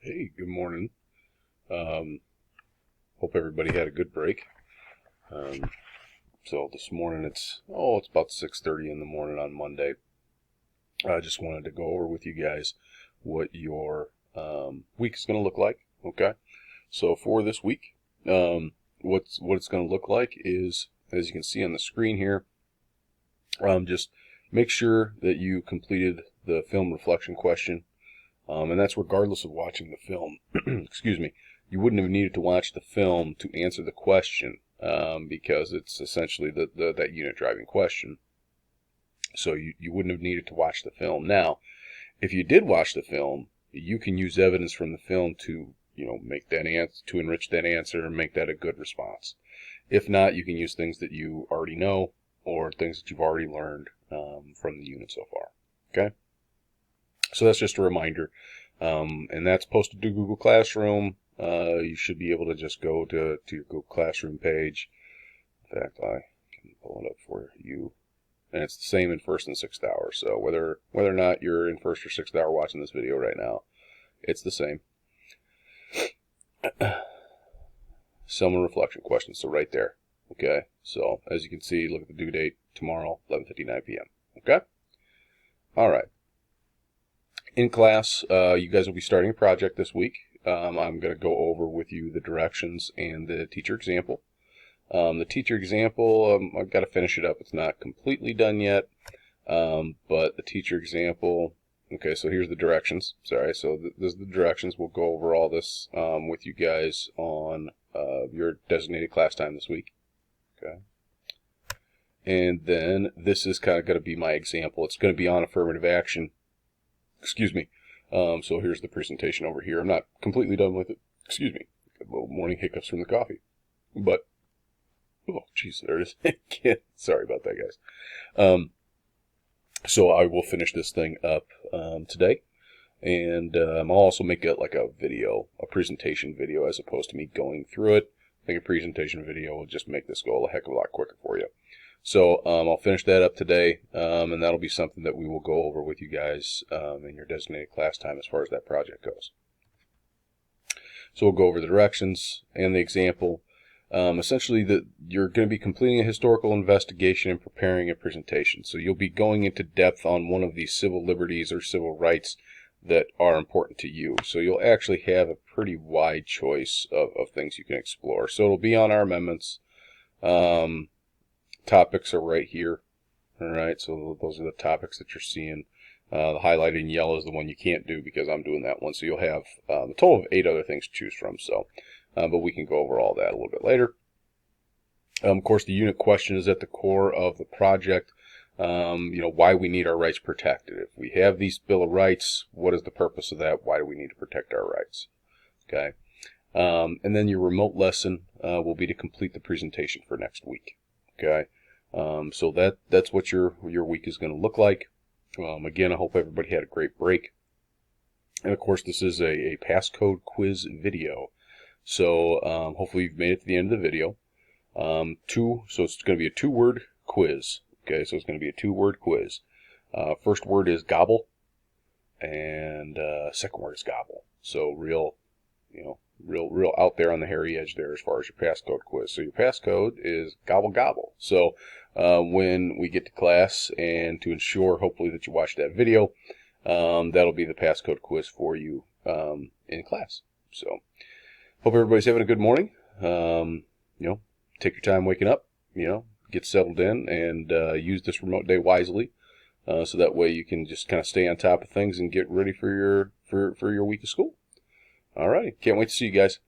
Hey, good morning. Hope everybody had a good break. Um, so this morning it's about 6:30 in the morning on Monday. I just wanted to go over with you guys what your week is going to look like. Okay, so for this week, what it's going to look like is, as you can see on the screen here, just make sure that you completed the film reflection question. And that's regardless of watching the film. Excuse me. You wouldn't have needed to watch the film to answer the question, because it's essentially that unit driving question. So you wouldn't have needed to watch the film. Now, if you did watch the film, you can use evidence from the film to make that answer, to enrich that answer and make that a good response. If not, you can use things that you already know or things that you've already learned from the unit so far. Okay. So that's just a reminder, and that's posted to Google Classroom. You should be able to just go to your Google Classroom page. In fact, I can pull it up for you. And it's the same in first and sixth hour. So whether or not you're in first or sixth hour watching this video right now, it's the same. Summary reflection questions. So right there. Okay. So as you can see, look at the due date tomorrow, 11:59 p.m. Okay. All right. In class, you guys will be starting a project this week. I'm going to go over with you the directions and the teacher example. The teacher example, I've got to finish it up. It's not completely done yet, but the teacher example, okay, so here's the directions. Sorry, so this is the directions. We'll go over all this with you guys on your designated class time this week. Okay. And then this is kind of going to be my example. It's going to be on affirmative action. Excuse me. So here's the presentation over here. I'm not completely done with it. Excuse me. Got a little morning hiccups from the coffee. But, oh, jeez, there it is. Sorry about that, guys. So I will finish this thing up today. And I'll also make it like a video, a presentation video, as opposed to me going through it. I think a presentation video will just make this go a heck of a lot quicker for you. So I'll finish that up today, and that'll be something that we will go over with you guys in your designated class time as far as that project goes. So we'll go over the directions and the example. Essentially, you're going to be completing a historical investigation and preparing a presentation. So you'll be going into depth on one of these civil liberties or civil rights that are important to you. So you'll actually have a pretty wide choice of things you can explore. So it'll be on our amendments. Topics are right here. All right, so those are the topics that you're seeing. The highlighted in yellow is the one you can't do because I'm doing that one. So you'll have a total of 8 other things to choose from. So, but we can go over all that a little bit later. Of course, the unit question is at the core of the project. Why we need our rights protected. If we have these Bill of Rights, what is the purpose of that? Why do we need to protect our rights? Okay. And then your remote lesson will be to complete the presentation for next week. Okay. So that's what your week is going to look like. Again, I hope everybody had a great break. And of course, this is a passcode quiz video. So hopefully you've made it to the end of the video. So it's going to be a 2-word quiz. Okay, so it's going to be a 2-word quiz. First word is gobble, and second word is gobble. So real out there on the hairy edge there as far as your passcode quiz. So your passcode is gobble gobble. So when we get to class, and to ensure hopefully that you watch that video, that'll be the passcode quiz for you in class. So hope everybody's having a good morning. Take your time waking up, get settled in, and use this remote day wisely, so that way you can just kind of stay on top of things and get ready for your week of school. All right, can't wait to see you guys.